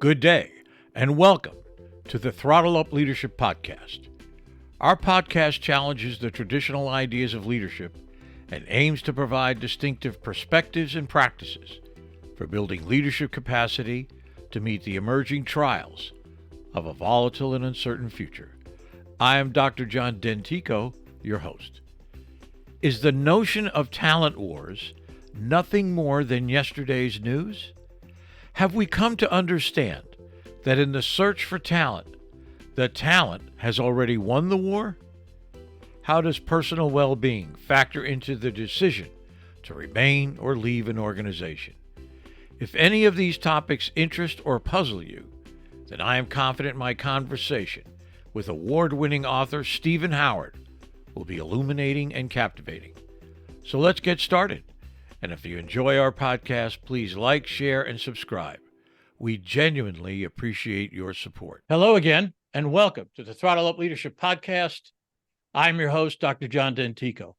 Good day, and welcome to the Throttle Up Leadership Podcast. Our podcast challenges the traditional ideas of leadership and aims to provide distinctive perspectives and practices for building leadership capacity to meet the emerging trials of a volatile and uncertain future. I am Dr. John Dentico, your host. Is the notion of talent wars nothing more than yesterday's news? Have we come to understand that in the search for talent, the talent has already won the war? How does personal well-being factor into the decision to remain or leave an organization? If any of these topics interest or puzzle you, then I am confident my conversation with award-winning author Stephen Howard will be illuminating and captivating. So let's get started. And if you enjoy our podcast, please like, share, and subscribe. We genuinely appreciate your support. Hello again, and welcome to the Throttle Up Leadership Podcast. I'm your host, Dr. John Dentico.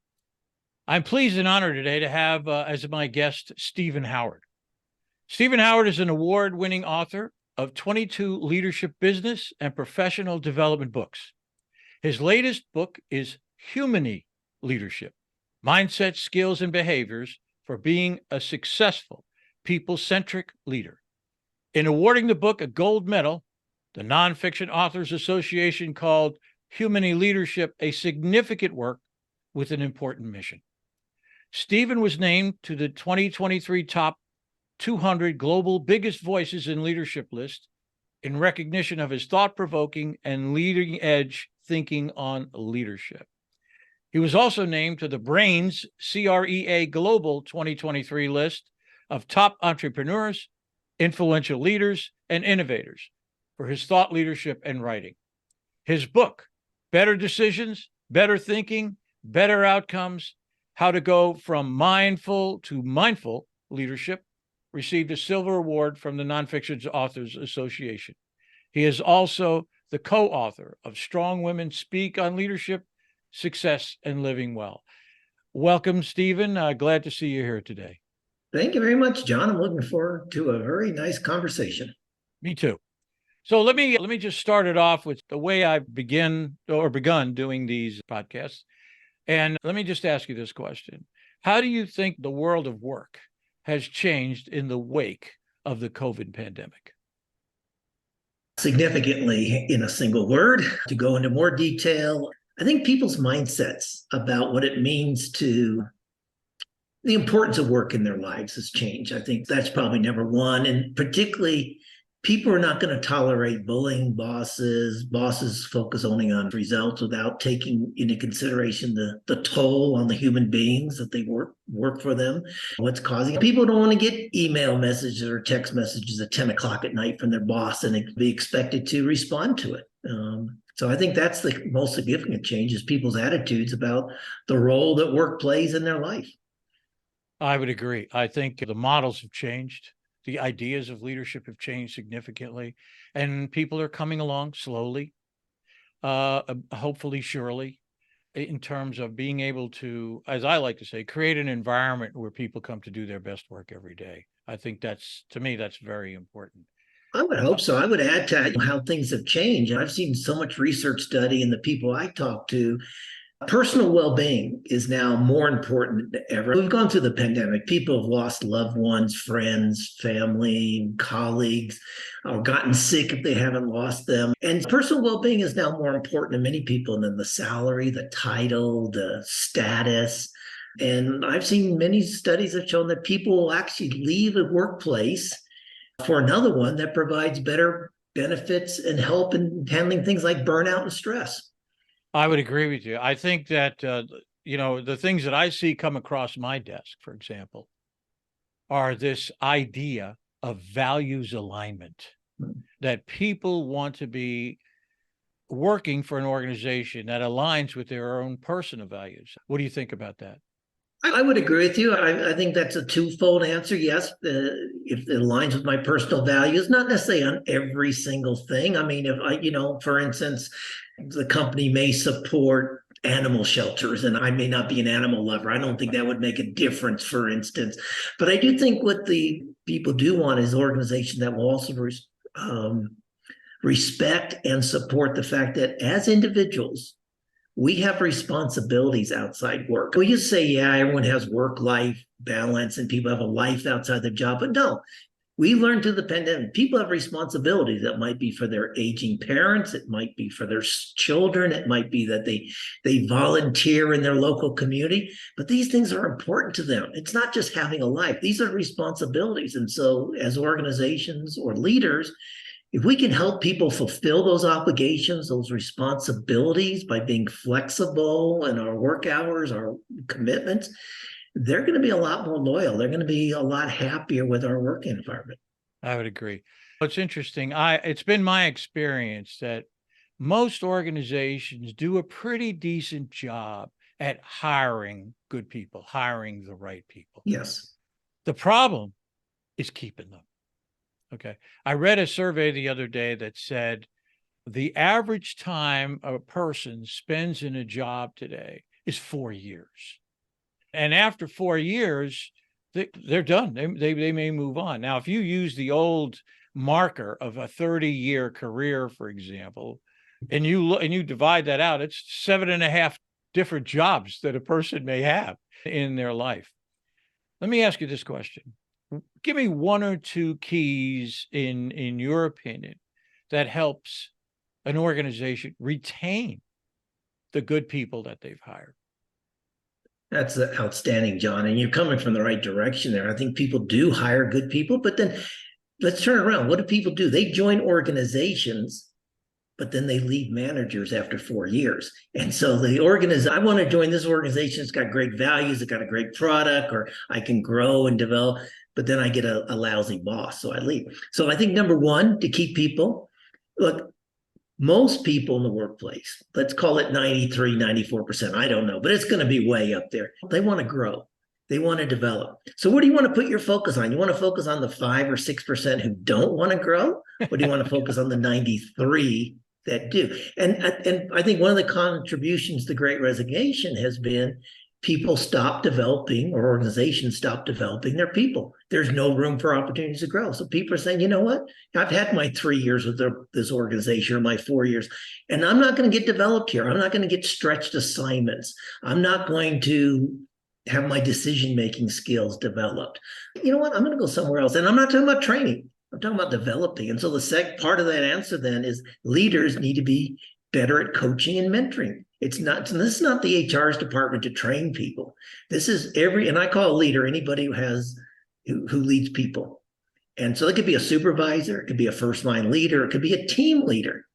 I'm pleased and honored today to have as my guest, Stephen Howard. Stephen Howard is an award-winning author of 22 leadership, business, and professional development books. His latest book is Illuminating Leadership: Mindset, Skills, and Behaviors for Being a Successful, People-Centric Leader. In awarding the book a gold medal, the Nonfiction Authors Association called Illuminating Leadership a significant work with an important mission. Stephen was named to the 2023 Top 200 Global Biggest Voices in Leadership list in recognition of his thought-provoking and leading-edge thinking on leadership. He was also named to the Brains CREA Global 2023 list of top entrepreneurs, influential leaders, and innovators for his thought leadership and writing. His book, Better Decisions, Better Thinking, Better Outcomes: How to Go from Mindful to Mindful Leadership, received a silver award from the Nonfiction Authors Association. He is also the co-author of Strong Women Speak on Leadership, Success, and Living Well. Welcome, Stephen. Glad to see you here today. Thank you very much, John. I'm looking forward to a very nice conversation. Me too. So let me just start it off with the way I've begun doing these podcasts. And let me just ask you this question. How do you think the world of work has changed in the wake of the COVID pandemic? Significantly, in a single word. To go into more detail, I think people's mindsets about what it means to the importance of work in their lives has changed. I think that's probably number one. And particularly, people are not going to tolerate bullying bosses focus only on results without taking into consideration the toll on the human beings that they work for them. What's causing people don't want to get email messages or text messages at 10 o'clock at night from their boss and be expected to respond to it. So I think that's the most significant change, is people's attitudes about the role that work plays in their life. I would agree. I think the models have changed. The ideas of leadership have changed significantly, and people are coming along slowly, hopefully, surely, in terms of being able to, as I like to say, create an environment where people come to do their best work every day. I think to me, that's very important. I would hope so. I would add to how things have changed. I've seen so much research study, and the people I talk to, personal well-being is now more important than ever. We've gone through the pandemic. People have lost loved ones, friends, family, colleagues, or gotten sick if they haven't lost them. And personal well-being is now more important to many people than the salary, the title, the status. And I've seen many studies have shown that people will actually leave a workplace for another one that provides better benefits and help in handling things like burnout and stress. I would agree with you. I think that, the things that I see come across my desk, for example, are this idea of values alignment, that people want to be working for an organization that aligns with their own personal values. What do you think about that? I would agree with you. I think that's a twofold answer. Yes, if it aligns with my personal values, not necessarily on every single thing. I mean, if for instance, the company may support animal shelters, and I may not be an animal lover. I don't think that would make a difference, for instance. But I do think what the people do want is an organization that will also respect and support the fact that as individuals, we have responsibilities outside work. We just say, yeah, everyone has work-life balance and people have a life outside their job, but no, we learned through the pandemic, people have responsibilities. That might be for their aging parents. It might be for their children. It might be that they volunteer in their local community. But these things are important to them. It's not just having a life. These are responsibilities. And so as organizations or leaders, if we can help people fulfill those obligations, those responsibilities by being flexible in our work hours, our commitments, they're going to be a lot more loyal. They're going to be a lot happier with our work environment. I would agree. It's interesting. It's been my experience that most organizations do a pretty decent job at hiring good people, hiring the right people. Yes. The problem is keeping them. Okay. I read a survey the other day that said the average time a person spends in a job today is 4 years. And after 4 years, they're done. They may move on. Now, if you use the old marker of a 30-year career, for example, and you divide that out, it's 7.5 different jobs that a person may have in their life. Let me ask you this question. Give me one or two keys in your opinion that helps an organization retain the good people that they've hired. That's outstanding, John. And you're coming from the right direction there. I think people do hire good people, but then let's turn it around. What do people do? They join organizations, but then they leave managers after 4 years. And so I want to join this organization. It's got great values. It's got a great product, or I can grow and develop, but then I get a lousy boss. So I leave. So I think number one, to keep people, look, most people in the workplace, let's call it 93, 94%, I don't know, but it's going to be way up there. They want to grow. They want to develop. So what do you want to put your focus on? You want to focus on the 5 or 6% who don't want to grow? Or do you want to focus on the 93 that do? And I think one of the contributions to the Great Resignation has been people stop developing, or organizations stop developing their people. There's no room for opportunities to grow. So people are saying, you know what? I've had my 3 years with this organization, or my 4 years, and I'm not going to get developed here. I'm not going to get stretched assignments. I'm not going to have my decision-making skills developed. You know what? I'm going to go somewhere else. And I'm not talking about training. I'm talking about developing. And so the part of that answer then is leaders need to be better at coaching and mentoring. This is not the HR's department to train people. This is and I call a leader anybody who leads people. And so it could be a supervisor, it could be a first line leader, it could be a team leader.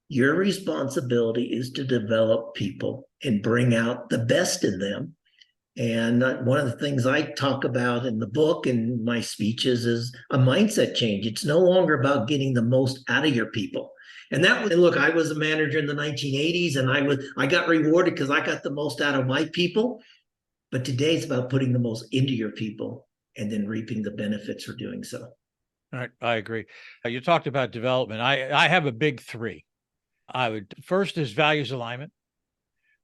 Your responsibility is to develop people and bring out the best in them. And one of the things I talk about in the book and my speeches is a mindset change. It's no longer about getting the most out of your people. And look, I was a manager in the 1980s, and I got rewarded because I got the most out of my people. But today it's about putting the most into your people and then reaping the benefits for doing so. All right, I agree. You talked about development. I have a big 3. First is values alignment.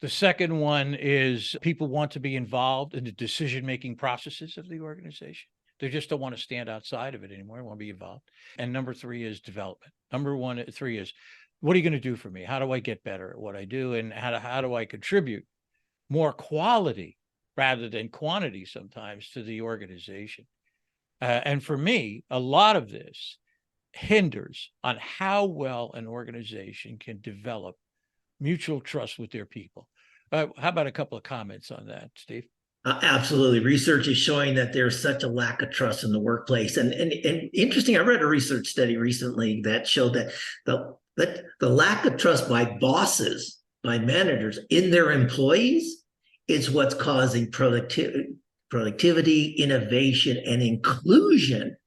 The second one is people want to be involved in the decision-making processes of the organization. They just don't want to stand outside of it anymore. They want to be involved. And number 3 is development. Number 3 is, what are you going to do for me? How do I get better at what I do? And how do I contribute more quality rather than quantity sometimes to the organization? And for me, a lot of this hinders on how well an organization can develop mutual trust with their people. How about a couple of comments on that, Steve? Absolutely. Research is showing that there's such a lack of trust in the workplace. And interesting, I read a research study recently that showed that the lack of trust by bosses, by managers in their employees is what's causing productivity, innovation, and inclusion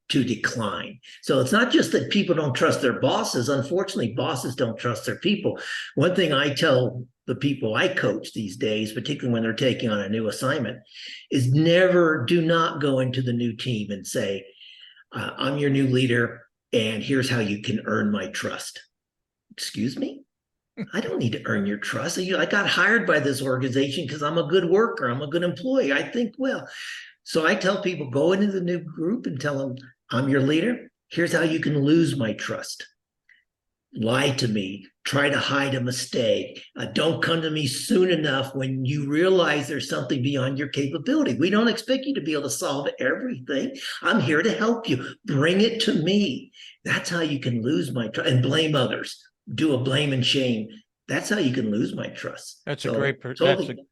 to decline. So it's not just that people don't trust their bosses. Unfortunately, bosses don't trust their people. One thing I tell the people I coach these days, particularly when they're taking on a new assignment, is do not go into the new team and say, I'm your new leader, and here's how you can earn my trust. Excuse me? I don't need to earn your trust. I got hired by this organization because I'm a good worker. I'm a good employee. I think well. So I tell people, go into the new group and tell them, I'm your leader. Here's how you can lose my trust. Lie to me, try to hide a mistake. Don't come to me soon enough when you realize there's something beyond your capability. We don't expect you to be able to solve everything. I'm here to help you. Bring it to me. That's how you can lose my trust. And blame others. Do a blame and shame. That's how you can lose my trust. That's So, a great, totally.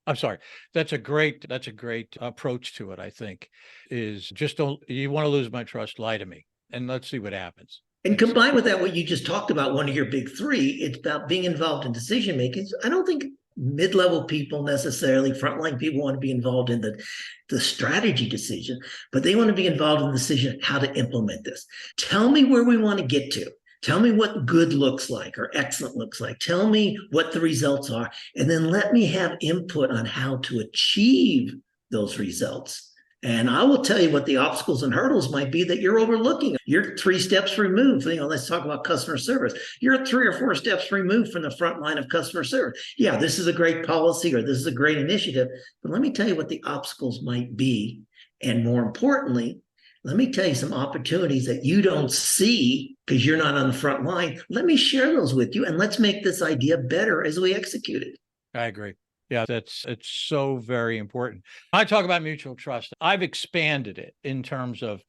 I'm sorry. That's a great approach to it, I think, is just don't, you want to lose my trust, lie to me, and let's see what happens. And combined with that, what you just talked about, one of your big three, it's about being involved in decision making. I don't think mid-level people necessarily, frontline people want to be involved in the strategy decision, but they want to be involved in the decision how to implement this. Tell me where we want to get to. Tell me what good looks like or excellent looks like. Tell me what the results are, and then let me have input on how to achieve those results. And I will tell you what the obstacles and hurdles might be that you're overlooking. You're 3 steps removed. Let's talk about customer service. You're 3 or 4 steps removed from the front line of customer service. Yeah, this is a great policy or this is a great initiative, but let me tell you what the obstacles might be. And more importantly, let me tell you some opportunities that you don't see because you're not on the front line. Let me share those with you, and let's make this idea better as we execute it. I agree. Yeah, it's so very important. I talk about mutual trust. I've expanded it in terms of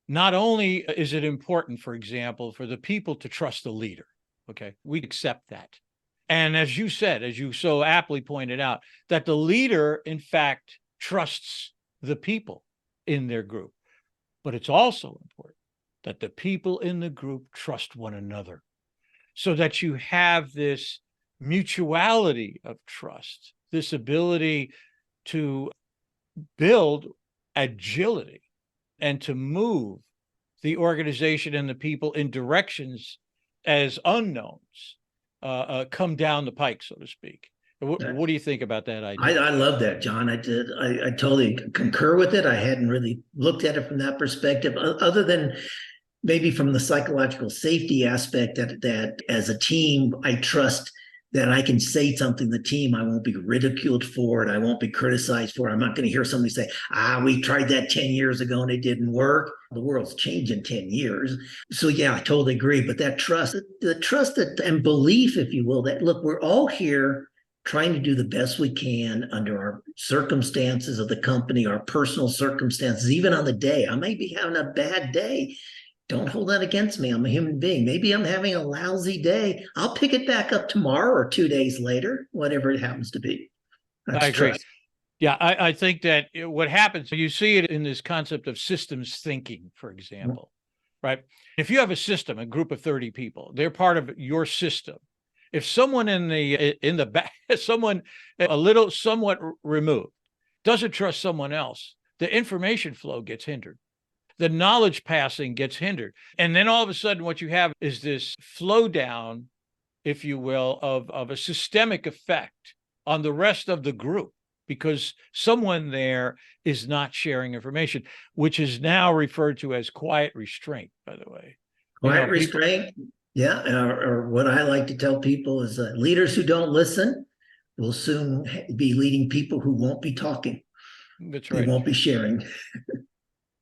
not only is it important, for example, for the people to trust the leader. Okay, we accept that. And as you said, as you so aptly pointed out, that the leader, in fact, trusts the people in their group. But it's also important that the people in the group trust one another so that you have this mutuality of trust, this ability to build agility and to move the organization and the people in directions as unknowns come down the pike, so to speak. What do you think about that idea? I love that, John. I totally concur with it. I hadn't really looked at it from that perspective, other than maybe from the psychological safety aspect that as a team, I trust that I can say something to the team. I won't be ridiculed for it. I won't be criticized for it. I'm not going to hear somebody say, we tried that 10 years ago and it didn't work. The world's changed in 10 years. So yeah, I totally agree. But that trust, and belief, if you will, that look, we're all here trying to do the best we can under our circumstances of the company, our personal circumstances, even on the day. I may be having a bad day. Don't hold that against me. I'm a human being. Maybe I'm having a lousy day. I'll pick it back up tomorrow or 2 days later, whatever it happens to be. That's I agree. trust. Yeah, I think that what happens, you see it in this concept of systems thinking, for example, right? If you have a system, a group of 30 people, they're part of your system. If someone in the back, someone a little somewhat removed, doesn't trust someone else, the information flow gets hindered. The knowledge passing gets hindered. And then all of a sudden, what you have is this flow down, if you will, of a systemic effect on the rest of the group, because someone there is not sharing information, which is now referred to as quiet restraint, by the way. Quiet restraint. Yeah. Or what I like to tell people is leaders who don't listen will soon be leading people who won't be talking. That's right. They won't be sharing.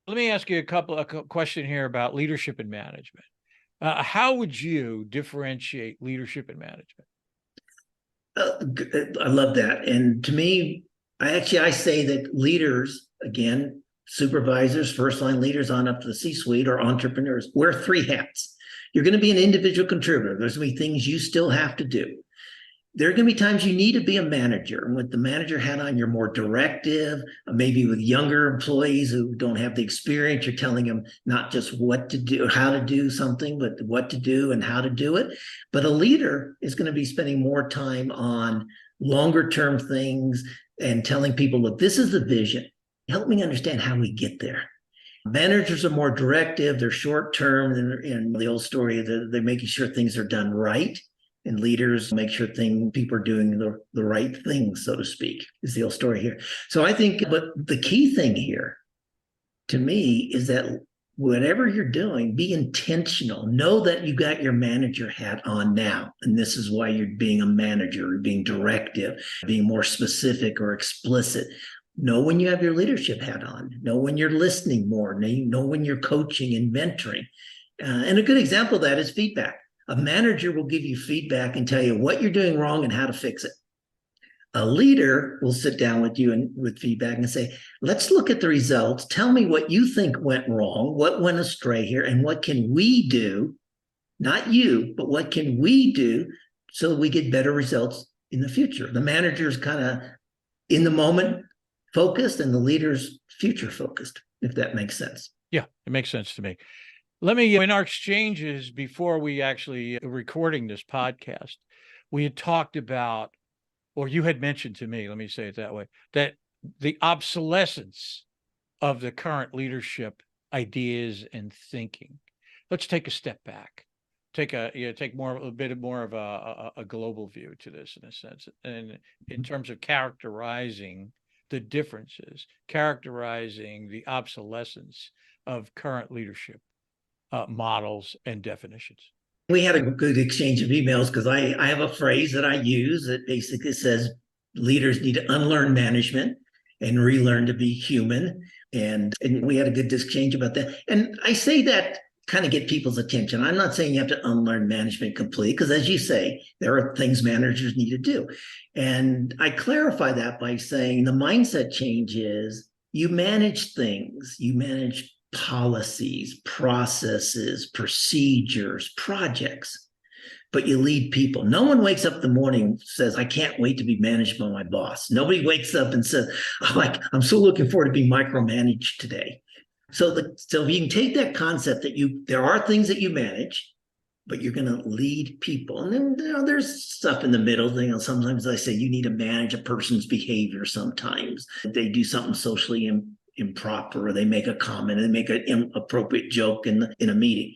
Let me ask you a question here about leadership and management. How would you differentiate leadership and management? I love that. And to me, I say that leaders, again, supervisors, first line leaders on up to the C-suite, or entrepreneurs, wear 3 hats. You're going to be an individual contributor. There's going to be things you still have to do. There are going to be times you need to be a manager. And with the manager hat on, you're more directive. Maybe with younger employees who don't have the experience, you're telling them not just what to do, how to do something, but what to do and how to do it. But a leader is going to be spending more time on longer term things and telling people, look, this is the vision. Help me understand how we get there. Managers are more directive. They're short term. And the old story, they're making sure things are done right. And leaders make sure people are doing the right things, so to speak, is the old story here. So I think, but the key thing here to me is that whatever you're doing, be intentional. Know that you got your manager hat on now. And this is why you're being a manager, or being directive, being more specific or explicit. Know when you have your leadership hat on. Know when you're listening more. Know when you're coaching and mentoring. And a good example of that is feedback. A manager will give you feedback and tell you what you're doing wrong and how to fix it. A leader will sit down with you and with feedback and say, let's look at the results. Tell me what you think went wrong, what went astray here, and what can we do? Not you, but what can we do so we get better results in the future? The manager's kind of in the moment focused and the leader's future focused, if that makes sense. Yeah, it makes sense to me. Let me, in our exchanges before we actually recording this podcast, we had talked about, or you had mentioned to me, let me say it that way, that the obsolescence of the current leadership ideas and thinking. Let's take a step back. Take a bit more of a global view to this in a sense, and in terms of characterizing the differences, characterizing the obsolescence of current leadership models and definitions. We had a good exchange of emails because I have a phrase that I use that basically says leaders need to unlearn management and relearn to be human. And we had a good exchange about that. And I say that kind of get people's attention. I'm not saying you have to unlearn management completely, because as you say, there are things managers need to do. And I clarify that by saying the mindset change is you manage things, you manage policies, processes, procedures, projects, but you lead people. No one wakes up in the morning and says, I can't wait to be managed by my boss. Nobody wakes up and says, I'm so looking forward to being micromanaged today. So if you can take that concept that there are things that you manage, but you're going to lead people. And then there's stuff in the middle. Sometimes I say you need to manage a person's behavior sometimes. They do something socially improper, or they make a comment, and they make an inappropriate joke in a meeting.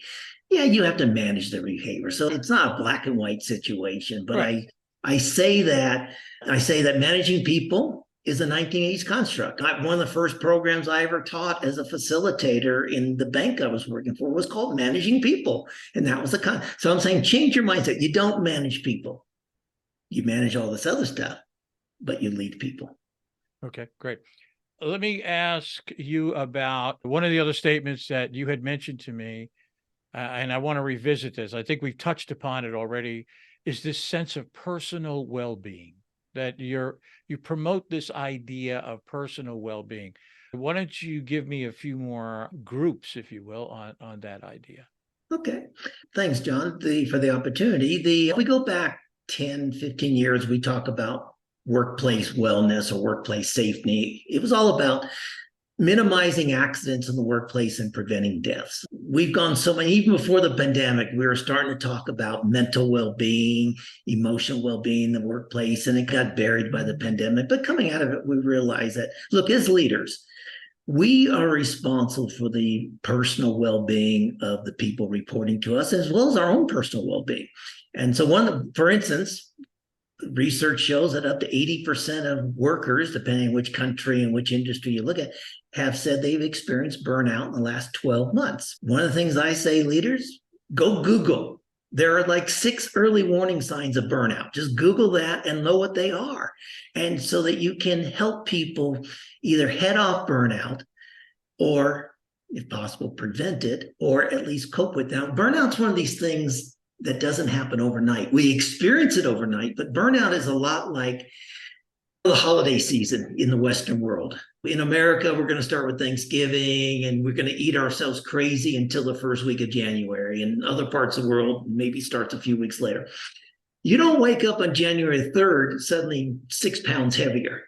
Yeah, you have to manage their behavior. So it's not a black and white situation, but right. I say that managing people is a 1980s construct. One of the first programs I ever taught as a facilitator in the bank I was working for was called Managing People. And that was so I'm saying, change your mindset. You don't manage people. You manage all this other stuff, but you lead people. Okay, great. Let me ask you about one of the other statements that you had mentioned to me, and I want to revisit this. I think we've touched upon it already, is this sense of personal well-being, that you promote this idea of personal well-being. Why don't you give me a few more groups, if you will, on that idea? Okay. Thanks, John, for the opportunity. If we go back 10, 15 years, we talk about workplace wellness or workplace safety. It was all about minimizing accidents in the workplace and preventing deaths. We've gone so many, even before the pandemic, we were starting to talk about mental well-being, emotional well-being in the workplace, and it got buried by the pandemic. But coming out of it, we realized that, look, as leaders, we are responsible for the personal well-being of the people reporting to us, as well as our own personal well-being. And so for instance, research shows that up to 80% of workers, depending on which country and which industry you look at, have said they've experienced burnout in the last 12 months. One of the things I say, leaders, go Google. There are like 6 early warning signs of burnout. Just Google that and know what they are. And so that you can help people either head off burnout or, if possible, prevent it, or at least cope with it. Now, burnout's one of these things that doesn't happen overnight. We experience it overnight, but burnout is a lot like the holiday season in the Western world. In America, we're going to start with Thanksgiving, and we're going to eat ourselves crazy until the first week of January. And other parts of the world maybe starts a few weeks later. You don't wake up on January 3rd suddenly 6 pounds heavier.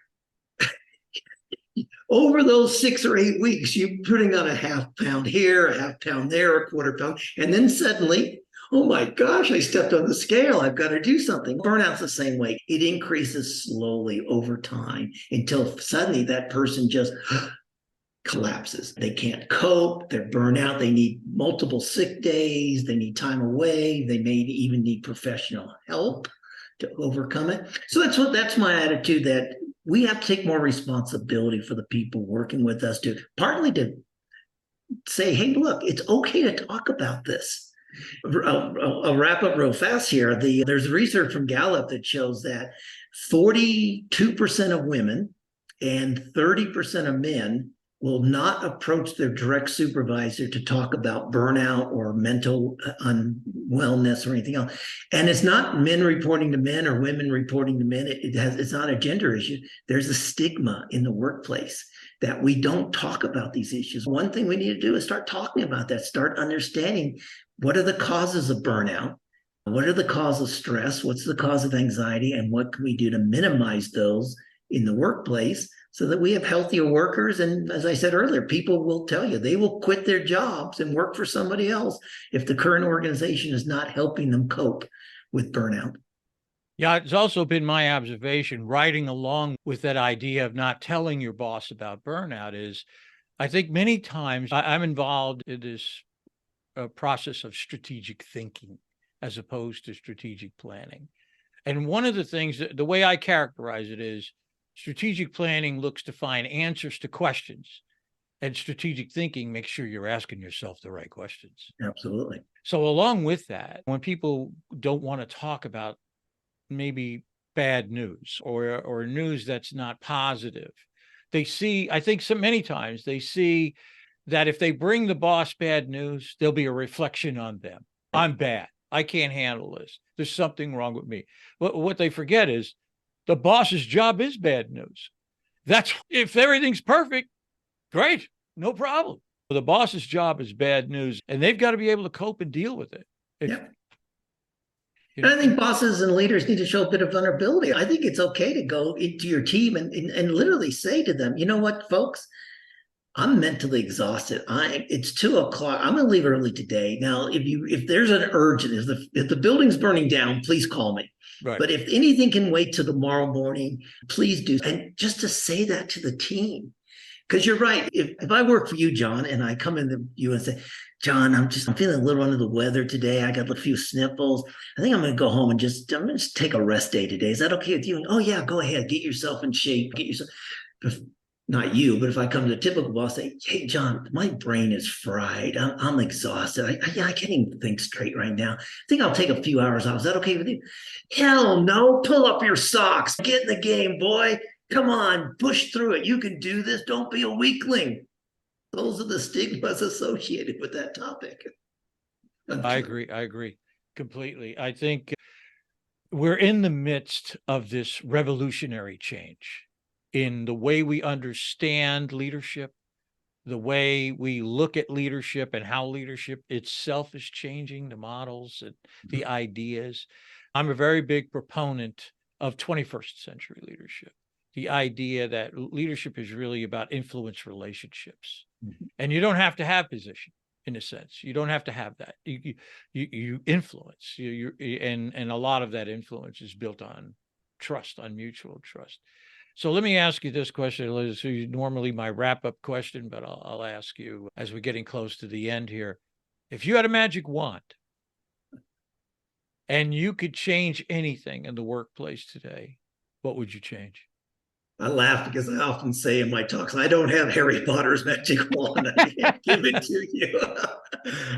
Over those 6 or 8 weeks, you're putting on a half pound here, a half pound there, a quarter pound, and then suddenly, oh my gosh, I stepped on the scale. I've got to do something. Burnout's the same way. It increases slowly over time until suddenly that person just collapses. They can't cope. They're burnt out. They need multiple sick days. They need time away. They may even need professional help to overcome it. So that's my attitude, that we have to take more responsibility for the people working with us, to partly to say, hey, look, it's okay to talk about this. I'll wrap up real fast here. There's research from Gallup that shows that 42% of women and 30% of men will not approach their direct supervisor to talk about burnout or mental unwellness or anything else. And it's not men reporting to men or women reporting to men. It's not a gender issue. There's a stigma in the workplace that we don't talk about these issues. One thing we need to do is start talking about that, start understanding what are the causes of burnout, what are the causes of stress, what's the cause of anxiety, and what can we do to minimize those in the workplace so that we have healthier workers. And as I said earlier, people will tell you they will quit their jobs and work for somebody else if the current organization is not helping them cope with burnout. Yeah, it's also been my observation, riding along with that idea of not telling your boss about burnout is, I think many times I'm involved in this process of strategic thinking as opposed to strategic planning. And one of the things, the way I characterize it is, strategic planning looks to find answers to questions, and strategic thinking makes sure you're asking yourself the right questions. Absolutely. So along with that, when people don't want to talk about maybe bad news or news that's not positive, they see, I think many times they see that if they bring the boss bad news, there'll be a reflection on them. I'm bad. I can't handle this. There's something wrong with me. What they forget is the boss's job is bad news. That's if everything's perfect, great, no problem. The boss's job is bad news, and they've got to be able to cope and deal with it. Yeah. And I think bosses and leaders need to show a bit of vulnerability. I think it's okay to go into your team and literally say to them, you know what, folks, I'm mentally exhausted. It's 2:00. I'm going to leave early today. Now, if there's an urgent, if the building's burning down, please call me. Right. But if anything can wait till tomorrow morning, please do. And just to say that to the team, because you're right. If I work for you, John, and I come into you and say, John, I'm feeling a little under the weather today. I got a few sniffles. I think I'm going to go home and I'm going to just take a rest day today. Is that okay with you? And, oh yeah, go ahead. Get yourself in shape. Not you, but if I come to a typical boss, say, hey, John, my brain is fried. I'm exhausted. I can't even think straight right now. I think I'll take a few hours off. Is that okay with you? Hell no. Pull up your socks. Get in the game, boy. Come on. Push through it. You can do this. Don't be a weakling. Those are the stigmas associated with that topic. I agree completely. I think we're in the midst of this revolutionary change in the way we understand leadership, the way we look at leadership, and how leadership itself is changing, the models and the ideas. I'm a very big proponent of 21st century leadership. The idea that leadership is really about influence relationships. Mm-hmm. And you don't have to have position, in a sense. You don't have to have that. You influence. And a lot of that influence is built on trust, on mutual trust. So let me ask you this question, Liz. So normally my wrap-up question, but I'll ask you as we're getting close to the end here. If you had a magic wand and you could change anything in the workplace today, what would you change? I laugh because I often say in my talks, I don't have Harry Potter's magic wand. I can't give it to you.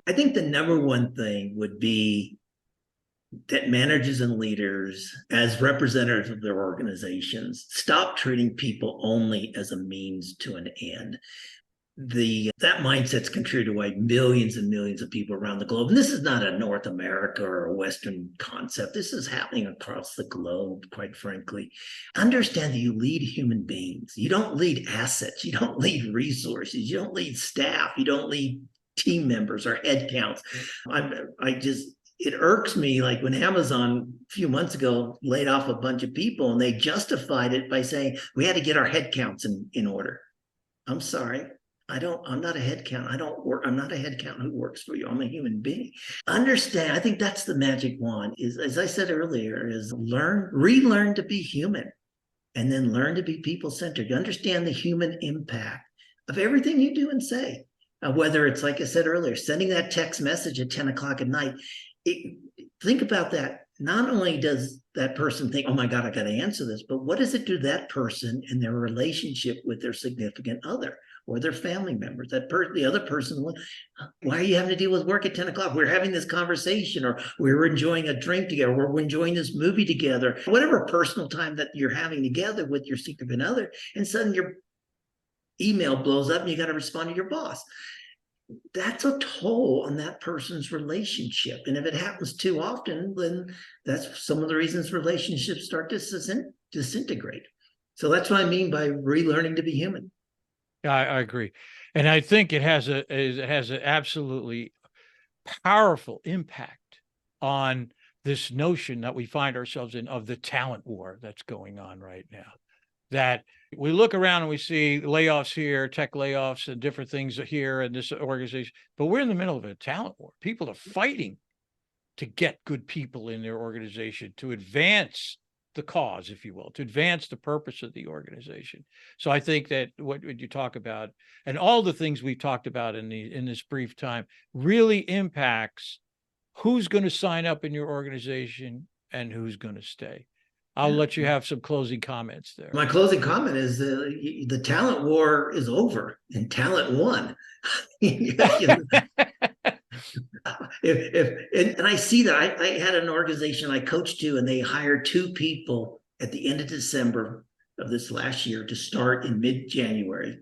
I think the number one thing would be that managers and leaders, as representatives of their organizations, stop treating people only as a means to an end. That mindset's contributed to why millions and millions of people around the globe, and this is not a North America or a Western concept, this is happening across the globe, quite frankly. Understand that you lead human beings. You don't lead assets. You don't lead resources. You don't lead staff. You don't lead team members or head counts. It irks me, like when Amazon a few months ago laid off a bunch of people and they justified it by saying we had to get our head counts in order. I'm sorry. I'm not a head count. I'm not a head count who works for you. I'm a human being. Understand, I think that's the magic wand is, as I said earlier, is relearn to be human and then learn to be people-centered. Understand the human impact of everything you do and say. Whether it's, like I said earlier, sending that text message at 10 o'clock at night. Think about that. Not only does that person think, oh my God, I got to answer this, but what does it do to that person and their relationship with their significant other or their family members? The other person, why are you having to deal with work at 10 o'clock? We're having this conversation, or we're enjoying a drink together, or we're enjoying this movie together, whatever personal time that you're having together with your significant other, and suddenly email blows up and you got to respond to your boss. That's a toll on that person's relationship. And if it happens too often, then that's some of the reasons relationships start to disintegrate. So that's what I mean by relearning to be human. I agree. And I think it has an absolutely powerful impact on this notion that we find ourselves in of the talent war that's going on right now. That we look around and we see layoffs here, tech layoffs and different things here in this organization, but we're in the middle of a talent war. People are fighting to get good people in their organization to advance the cause, if you will, to advance the purpose of the organization. So I think that what you talk about and all the things we've talked about in this brief time really impacts who's going to sign up in your organization and who's going to stay. I'll let you have some closing comments there. My closing comment is the talent war is over and talent won. And I see that I had an organization I coached to, and they hired 2 people at the end of December of this last year to start in mid-January.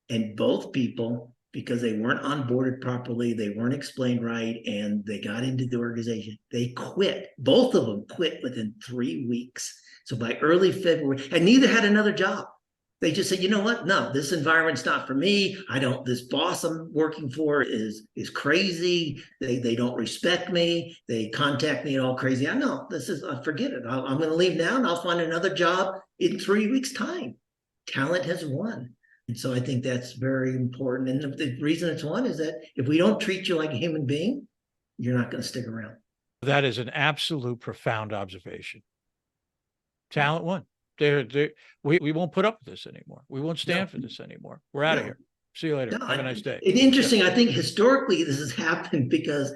And both people, because they weren't onboarded properly, they weren't explained right, and they got into the organization, they quit. Both of them quit within 3 weeks. So by early February, and neither had another job. They just said, you know what? No, this environment's not for me. This boss I'm working for is crazy. They don't respect me. They contact me all crazy. I know forget it. I'm going to leave now and I'll find another job in 3 weeks' time. Talent has won. And so I think that's very important. And the reason it's won is that if we don't treat you like a human being, you're not going to stick around. That is an absolute profound observation. Talent won. We won't put up with this anymore. We won't stand for this anymore. We're out of here. See you later. Have a nice day. It's interesting. I think historically this has happened because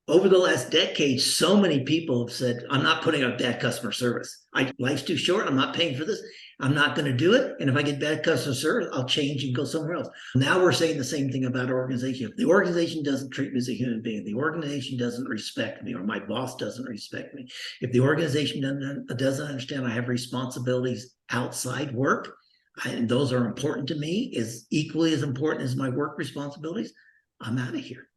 over the last decade, so many people have said, I'm not putting up bad customer service. Life's too short. I'm not paying for this. I'm not going to do it. And if I get bad customer service, I'll change and go somewhere else. Now we're saying the same thing about our organization. If the organization doesn't treat me as a human being, if the organization doesn't respect me, or my boss doesn't respect me, if the organization doesn't understand I have responsibilities outside work, and those are important to me, is equally as important as my work responsibilities, I'm out of here.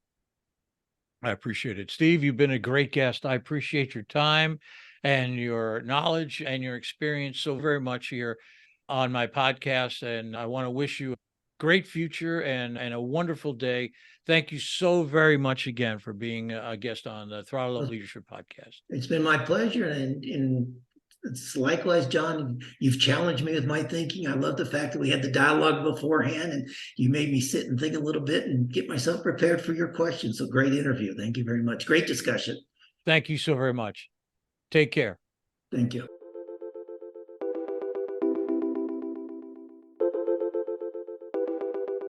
I appreciate it. Steve, you've been a great guest. I appreciate your time and your knowledge and your experience so very much here on my podcast. And I want to wish you a great future and a wonderful day. Thank you so very much again for being a guest on the Throttle Up Leadership podcast. It's been my pleasure. And it's likewise, John, you've challenged me with my thinking. I love the fact that we had the dialogue beforehand and you made me sit and think a little bit and get myself prepared for your questions. So great interview. Thank you very much. Great discussion. Thank you so very much. Take care. Thank you.